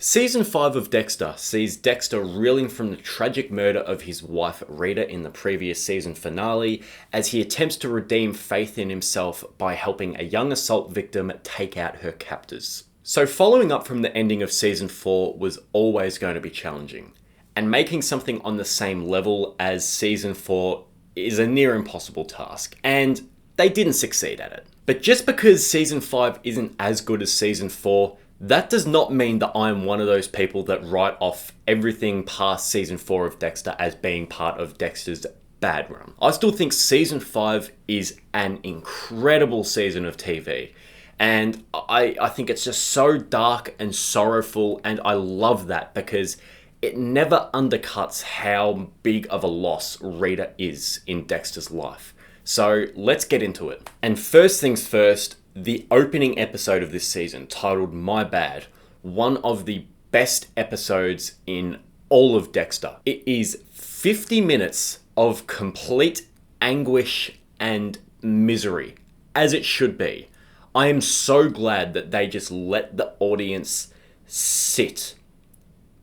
Season 5 of Dexter sees Dexter reeling from the tragic murder of his wife Rita in the previous season finale as he attempts to redeem faith in himself by helping a young assault victim take out her captors. So following up from the ending of Season 4 was always going to be challenging, and making something on the same level as Season 4 is a near impossible task, and they didn't succeed at it. But just because Season 5 isn't as good as Season 4, that does not mean that I'm one of those people that write off everything past Season 4 of Dexter as being part of Dexter's bad run. I still think Season 5 is an incredible season of TV. And I think it's just so dark and sorrowful, and I love that because it never undercuts how big of a loss Rita is in Dexter's life. So let's get into it. And first things first, the opening episode of this season, titled My Bad, one of the best episodes in all of Dexter. It is 50 minutes of complete anguish and misery, as it should be. I am so glad that they just let the audience sit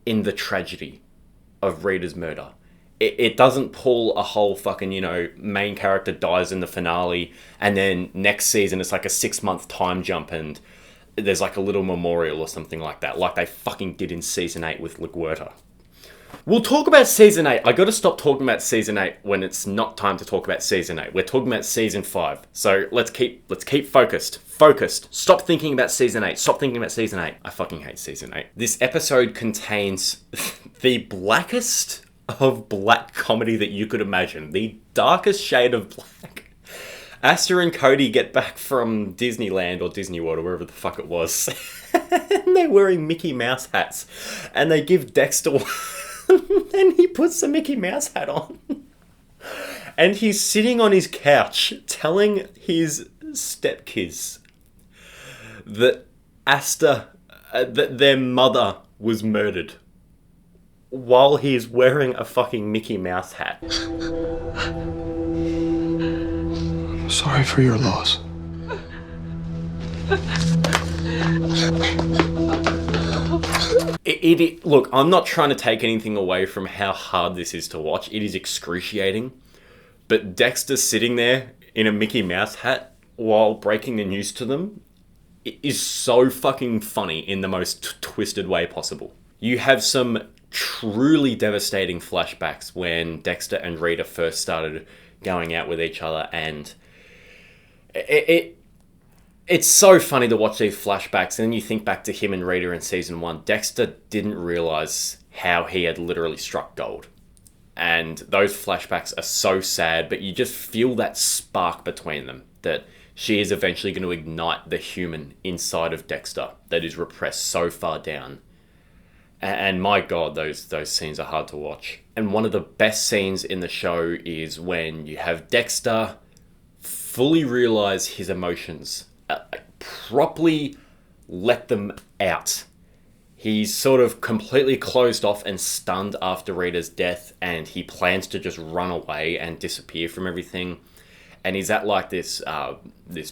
in the tragedy of Rita's murder. It doesn't pull a whole fucking, main character dies in the finale, and then next season it's like a 6-month time jump and there's like a little memorial or something like that, like they fucking did in Season 8 with LaGuerta. We'll talk about Season 8. I gotta stop talking about Season 8 when it's not time to talk about Season 8. We're talking about Season 5. So let's keep focused. Stop thinking about Season 8. Stop thinking about Season 8. I fucking hate Season 8. This episode contains the blackest of black comedy that you could imagine. The darkest shade of black. Asta and Cody get back from Disneyland or Disney World or wherever the fuck it was. And they're wearing Mickey Mouse hats. And they give Dexter and he puts the Mickey Mouse hat on. And he's sitting on his couch telling his stepkids that that their mother was murdered, while he's wearing a fucking Mickey Mouse hat. Sorry for your loss. Look, I'm not trying to take anything away from how hard this is to watch. It is excruciating. But Dexter sitting there in a Mickey Mouse hat while breaking the news to them is so fucking funny in the most twisted way possible. You have some truly devastating flashbacks when Dexter and Rita first started going out with each other, and it's so funny to watch these flashbacks, and then you think back to him and Rita in Season 1. Dexter didn't realise how he had literally struck gold. And those flashbacks are so sad, but you just feel that spark between them, that she is eventually going to ignite the human inside of Dexter that is repressed so far down. And my God, those scenes are hard to watch. And one of the best scenes in the show is when you have Dexter fully realise his emotions, properly let them out. He's sort of completely closed off and stunned after Rita's death, and he plans to just run away and disappear from everything. And he's at like this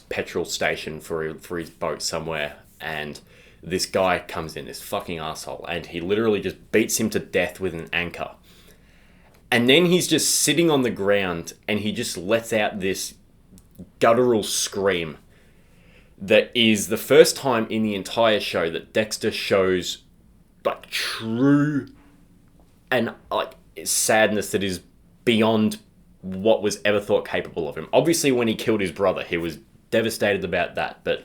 petrol station for his boat somewhere, and this guy comes in, this fucking asshole, and he literally just beats him to death with an anchor. And then he's just sitting on the ground, and he just lets out this guttural scream that is the first time in the entire show that Dexter shows like true and like sadness that is beyond what was ever thought capable of him. Obviously, when he killed his brother, he was devastated about that, but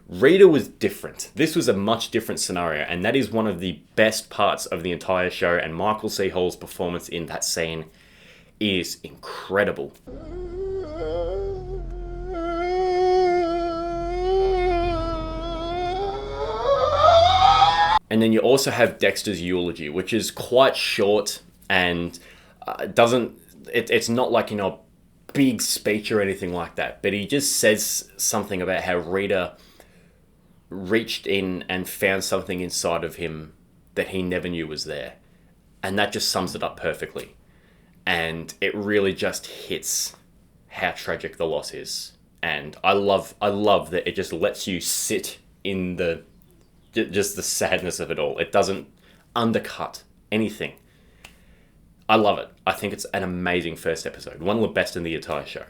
Rita was different. This was a much different scenario, and that is one of the best parts of the entire show, and Michael C. Hall's performance in that scene is incredible. And then you also have Dexter's eulogy, which is quite short and it's not like, a big speech or anything like that, but he just says something about how Rita reached in and found something inside of him that he never knew was there. And that just sums it up perfectly. And it really just hits how tragic the loss is. And I love that it just lets you sit in the just the sadness of it all. It doesn't undercut anything. I love it. I think it's an amazing first episode. One of the best in the entire show.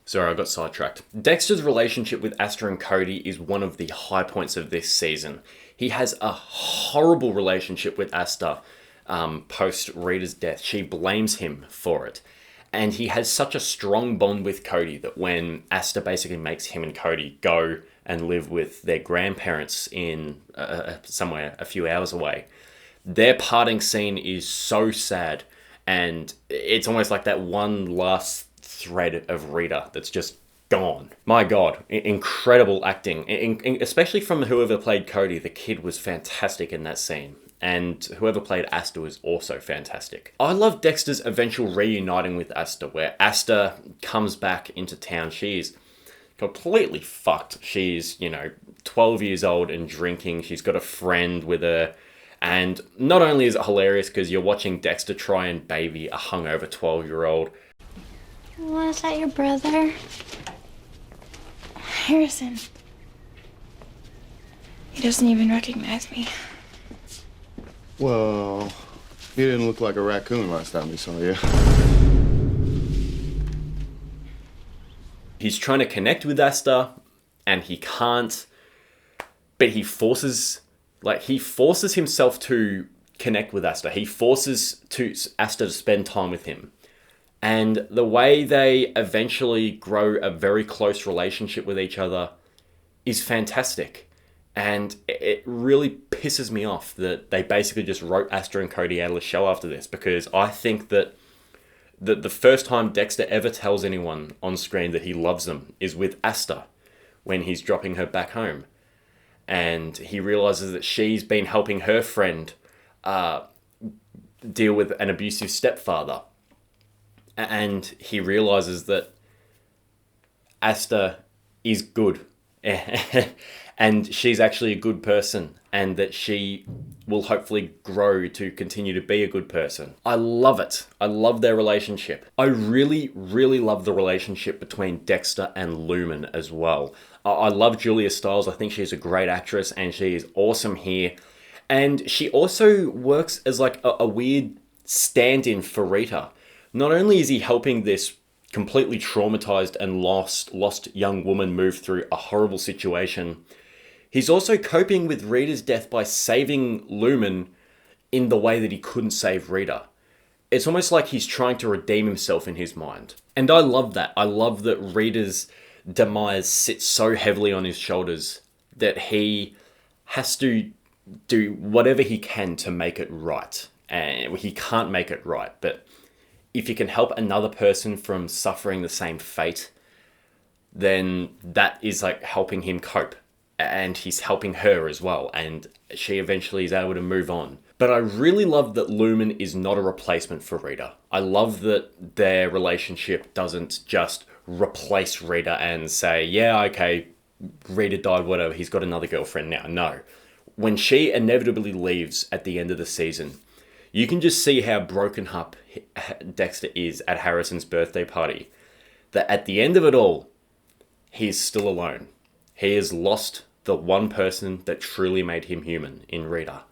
Sorry, I got sidetracked. Dexter's relationship with Asta and Cody is one of the high points of this season. He has a horrible relationship with Asta post Rita's death. She blames him for it. And he has such a strong bond with Cody that when Asta basically makes him and Cody go and live with their grandparents in somewhere a few hours away, their parting scene is so sad. And it's almost like that one last thread of Rita that's just gone. My God, incredible acting, especially from whoever played Cody. The kid was fantastic in that scene, and whoever played Asta was also fantastic. I love Dexter's eventual reuniting with Asta, where Asta comes back into town. She's completely fucked. She's, 12 years old and drinking. She's got a friend with her. And not only is it hilarious because you're watching Dexter try and baby a hungover 12-year-old. Was that your brother? Harrison. He doesn't even recognize me. Well, he didn't look like a raccoon last time we saw you. He's trying to connect with Asta, and he can't, but he forces himself to connect with Asta. He forces Asta to spend time with him. And the way they eventually grow a very close relationship with each other is fantastic. And it really pisses me off that they basically just wrote Asta and Cody out of the show after this, because I think that the first time Dexter ever tells anyone on screen that he loves them is with Asta when he's dropping her back home. And he realizes that she's been helping her friend deal with an abusive stepfather. And he realizes that Asta is good. And she's actually a good person. And that she will hopefully grow to continue to be a good person. I love it. I love their relationship. I really, really love the relationship between Dexter and Lumen as well. I love Julia Stiles. I think she's a great actress and she is awesome here. And she also works as like a weird stand-in for Rita. Not only is he helping this completely traumatized and lost young woman move through a horrible situation, he's also coping with Rita's death by saving Lumen in the way that he couldn't save Rita. It's almost like he's trying to redeem himself in his mind. And I love that. I love that Rita's demise sits so heavily on his shoulders that he has to do whatever he can to make it right. And he can't make it right, but if he can help another person from suffering the same fate, then that is like helping him cope. And he's helping her as well. And she eventually is able to move on. But I really love that Lumen is not a replacement for Rita. I love that their relationship doesn't just replace Rita and say, yeah, okay, Rita died, whatever, he's got another girlfriend now. No. When she inevitably leaves at the end of the season, you can just see how broken up Dexter is at Harrison's birthday party. That at the end of it all, he's still alone. He has lost the one person that truly made him human in Rita.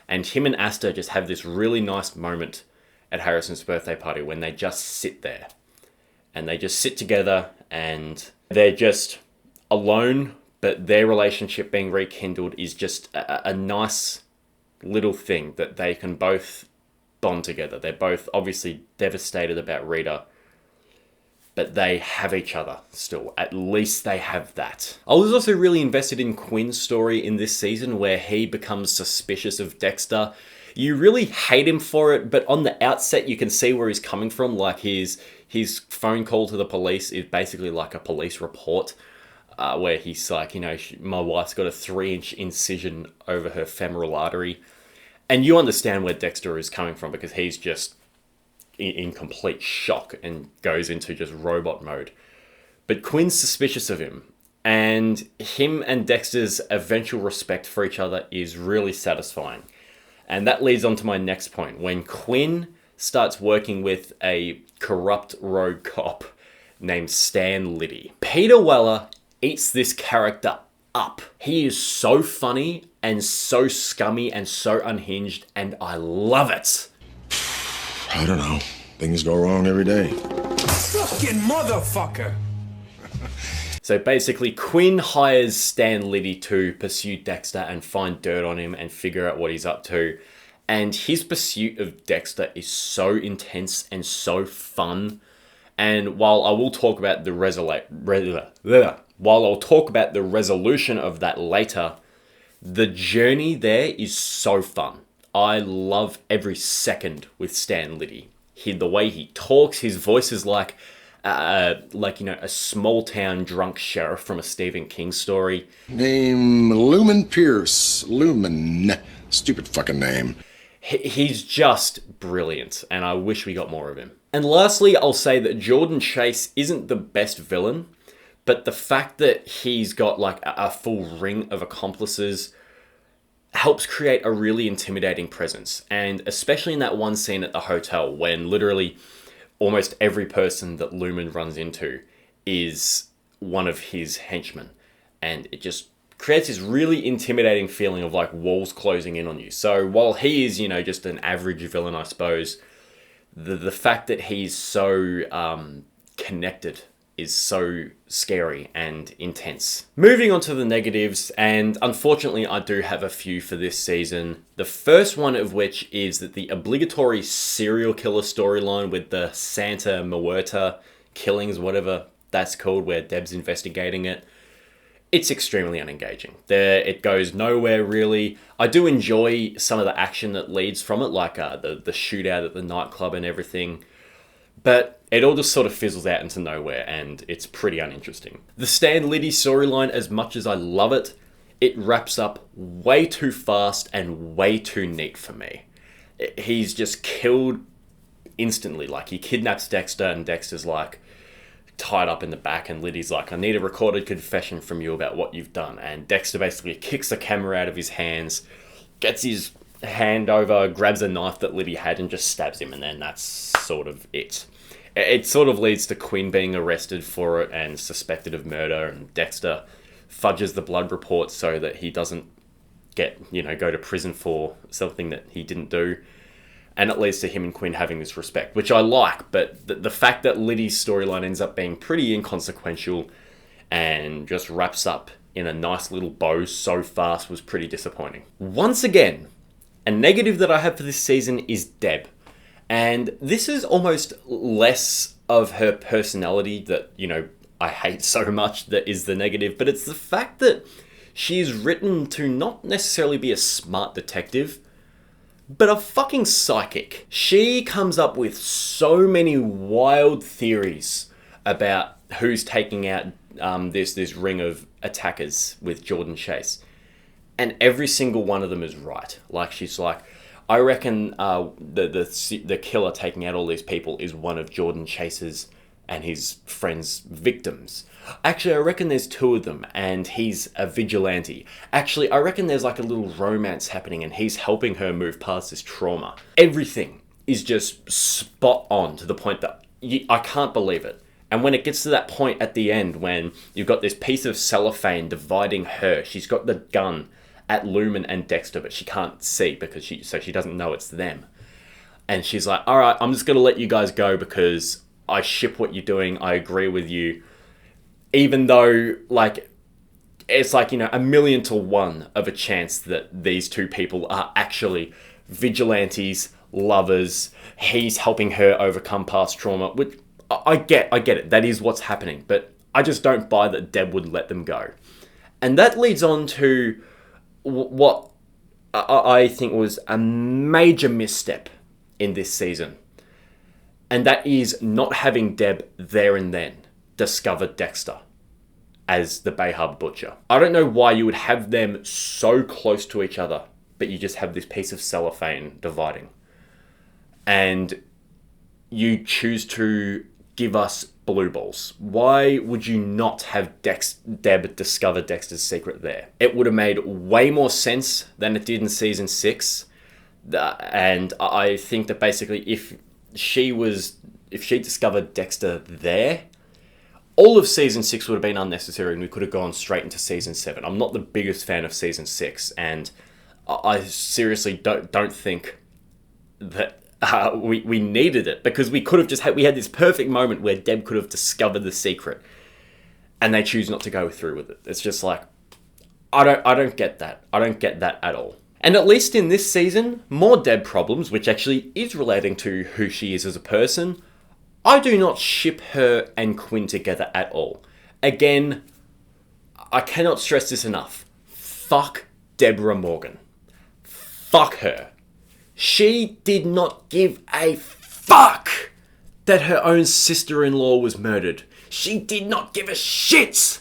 And him and Asta just have this really nice moment at Harrison's birthday party when they just sit there. And they just sit together and they're just alone, but their relationship being rekindled is just a nice little thing that they can both bond together. They're both obviously devastated about Rita, but they have each other still. At least they have that. I was also really invested in Quinn's story in this season where he becomes suspicious of Dexter. You really hate him for it, but on the outset you can see where he's coming from. Like his phone call to the police is basically like a police report where he's like, my wife's got a 3-inch incision over her femoral artery. And you understand where Dexter is coming from because he's just in complete shock and goes into just robot mode. But Quinn's suspicious of him. And him and Dexter's eventual respect for each other is really satisfying. And that leads on to my next point. When Quinn starts working with a corrupt rogue cop named Stan Liddy, Peter Weller eats this character up. He is so funny and so scummy and so unhinged, and I love it. I don't know. Things go wrong every day. Fucking motherfucker! So basically, Quinn hires Stan Liddy to pursue Dexter and find dirt on him and figure out what he's up to. And his pursuit of Dexter is so intense and so fun. And while I will talk about the resolution of that later, the journey there is so fun. I love every second with Stan Liddy. The way he talks, his voice is like a small town drunk sheriff from a Stephen King story. Name Lumen Pierce. Lumen. Stupid fucking name. He's just brilliant, and I wish we got more of him. And lastly, I'll say that Jordan Chase isn't the best villain, but the fact that he's got like a full ring of accomplices helps create a really intimidating presence. And especially in that one scene at the hotel when literally almost every person that Lumen runs into is one of his henchmen. And it just creates this really intimidating feeling of like walls closing in on you. So while he is, just an average villain, I suppose, the fact that he's so connected is so scary and intense. Moving on to the negatives, and unfortunately I do have a few for this season. The first one of which is that the obligatory serial killer storyline with the Santa Muerta killings, whatever that's called, where Deb's investigating it, it's extremely unengaging. It goes nowhere really. I do enjoy some of the action that leads from it, like the shootout at the nightclub and everything, but it all just sort of fizzles out into nowhere, and it's pretty uninteresting. The Stan Liddy storyline, as much as I love it, it wraps up way too fast and way too neat for me. He's just killed instantly. Like, he kidnaps Dexter, and Dexter's like tied up in the back, and Liddy's like, I need a recorded confession from you about what you've done. And Dexter basically kicks the camera out of his hands, gets his hand over, grabs a knife that Liddy had, and just stabs him, and then that's sort of it. It sort of leads to Quinn being arrested for it and suspected of murder, and Dexter fudges the blood report so that he doesn't go to prison for something that he didn't do. And it leads to him and Quinn having this respect, which I like, but the fact that Liddy's storyline ends up being pretty inconsequential and just wraps up in a nice little bow so fast was pretty disappointing. Once again, a negative that I have for this season is Deb. And this is almost less of her personality that, I hate so much that is the negative, but it's the fact that she's written to not necessarily be a smart detective, but a fucking psychic. She comes up with so many wild theories about who's taking out this ring of attackers with Jordan Chase. And every single one of them is right. Like, she's like, I reckon the killer taking out all these people is one of Jordan Chase's and his friend's victims. Actually, I reckon there's two of them, and he's a vigilante. Actually, I reckon there's like a little romance happening, and he's helping her move past this trauma. Everything is just spot on to the point that I can't believe it. And when it gets to that point at the end, when you've got this piece of cellophane dividing her, she's got the gun at Lumen and Dexter, but she can't see because she doesn't know it's them. And she's like, all right, I'm just going to let you guys go because I ship what you're doing. I agree with you. Even though, it's like, 1,000,000 to 1 of a chance that these two people are actually vigilantes, lovers. He's helping her overcome past trauma, which I get it. That is what's happening. But I just don't buy that Deb would let them go. And that leads on to what I think was a major misstep in this season. And that is not having Deb there and then discover Dexter as the Bay Harbor Butcher. I don't know why you would have them so close to each other, but you just have this piece of cellophane dividing. And you choose to give us blue balls. Why would you not have Deb discover Dexter's secret there? It would have made way more sense than it did in season 6. And I think that basically if she discovered Dexter there, all of season 6 would have been unnecessary and we could have gone straight into season 7. I'm not the biggest fan of season 6, and I seriously don't think that we needed it, because we could have just we had this perfect moment where Deb could have discovered the secret, and they choose not to go through with it. It's just like, I don't get that. I don't get that at all. And at least in this season, more Deb problems, which actually is relating to who she is as a person. I do not ship her and Quinn together at all. Again, I cannot stress this enough. Fuck Deborah Morgan. Fuck her. She did not give a fuck that her own sister-in-law was murdered. She did not give a shit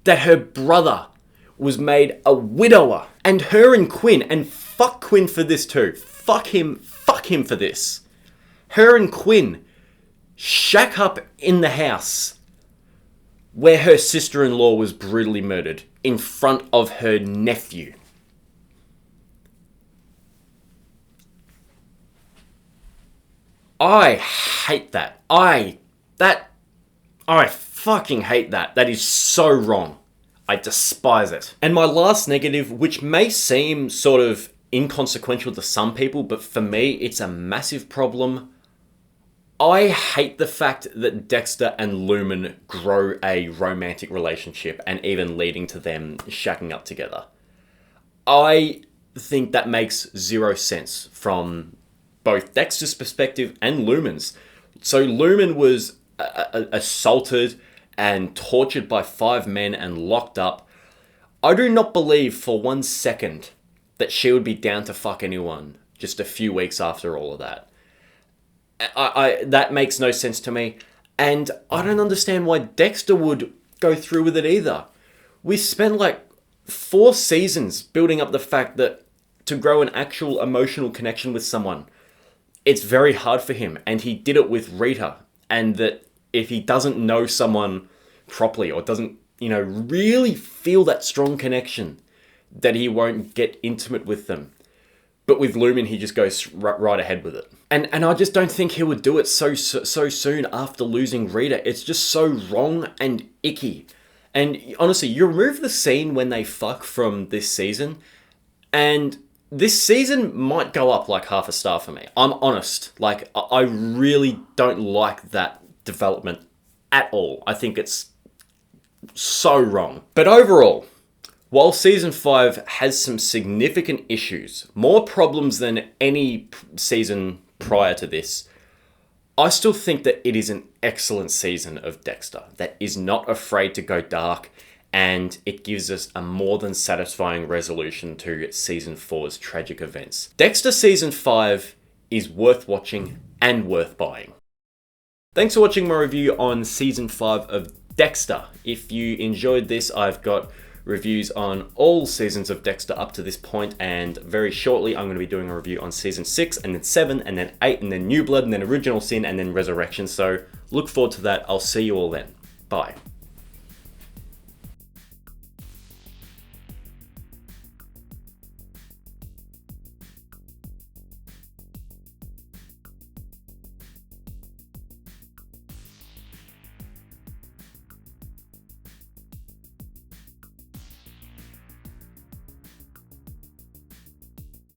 that her brother was made a widower. And her and Quinn, and fuck Quinn for this too. Fuck him for this. Her and Quinn shack up in the house where her sister-in-law was brutally murdered in front of her nephew. I hate that. I fucking hate that. That is so wrong. I despise it. And my last negative, which may seem sort of inconsequential to some people, but for me, it's a massive problem. I hate the fact that Dexter and Lumen grow a romantic relationship and even leading to them shacking up together. I think that makes zero sense from both Dexter's perspective and Lumen's. So Lumen was assaulted and tortured by 5 men and locked up. I do not believe for 1 second that she would be down to fuck anyone just a few weeks after all of that. That makes no sense to me. And I don't understand why Dexter would go through with it either. We spent like 4 seasons building up the fact that to grow an actual emotional connection with someone, it's very hard for him. And he did it with Rita. And that if he doesn't know someone properly or doesn't, really feel that strong connection, that he won't get intimate with them. But with Lumen, he just goes right ahead with it. And I just don't think he would do it so soon after losing Rita. It's just so wrong and icky. And honestly, you remove the scene when they fuck from this season, and this season might go up like half a star for me. I'm honest. Like, I really don't like that development at all. I think it's so wrong. But overall, while season 5 has some significant issues, more problems than any season prior to this, I still think that it is an excellent season of Dexter that is not afraid to go dark, and it gives us a more than satisfying resolution to season 4's tragic events. Dexter season 5 is worth watching and worth buying. Thanks for watching my review on season 5 of Dexter. If you enjoyed this, I've got reviews on all seasons of Dexter up to this point, and very shortly I'm going to be doing a review on season 6 and then 7 and then 8 and then New Blood and then Original Sin and then Resurrection, so look forward to that. I'll see you all then. Bye.